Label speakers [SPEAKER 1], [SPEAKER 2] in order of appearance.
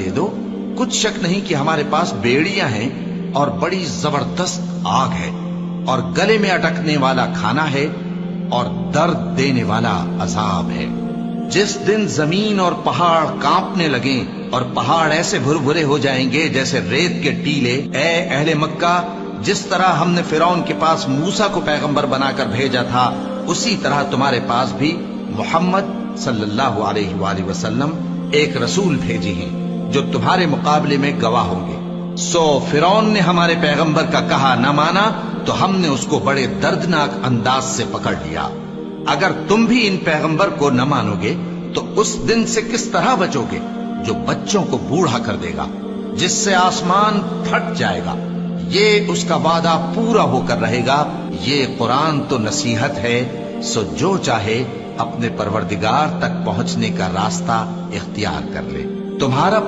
[SPEAKER 1] دے دو، کچھ شک نہیں کہ ہمارے پاس بیڑیاں ہیں اور بڑی زبردست آگ ہے، اور گلے میں اٹکنے والا کھانا ہے اور درد دینے والا عذاب ہے۔ جس دن زمین اور پہاڑ کانپنے لگیں اور پہاڑ ایسے بھربھرے ہو جائیں گے جیسے ریت کے ٹیلے، اے اہل مکہ، جس طرح ہم نے فرعون کے پاس موسیٰ کو پیغمبر بنا کر بھیجا تھا، اسی طرح تمہارے پاس بھی محمد صلی اللہ علیہ وآلہ وسلم ایک رسول بھیجے ہیں جو تمہارے مقابلے میں گواہ ہوں گے۔ سو فرعون نے ہمارے پیغمبر کا کہا نہ مانا تو ہم نے اس کو بڑے دردناک انداز سے پکڑ لیا۔ اگر تم بھی ان پیغمبر کو نہ مانو گے تو اس دن سے کس طرح بچو گے جو بچوں کو بوڑھا کر دے گا، جس سے آسمان پھٹ جائے گا۔ یہ اس کا وعدہ پورا ہو کر رہے گا۔ یہ قرآن تو نصیحت ہے، سو جو چاہے اپنے پروردگار تک پہنچنے کا راستہ اختیار کر لے۔ تمہارا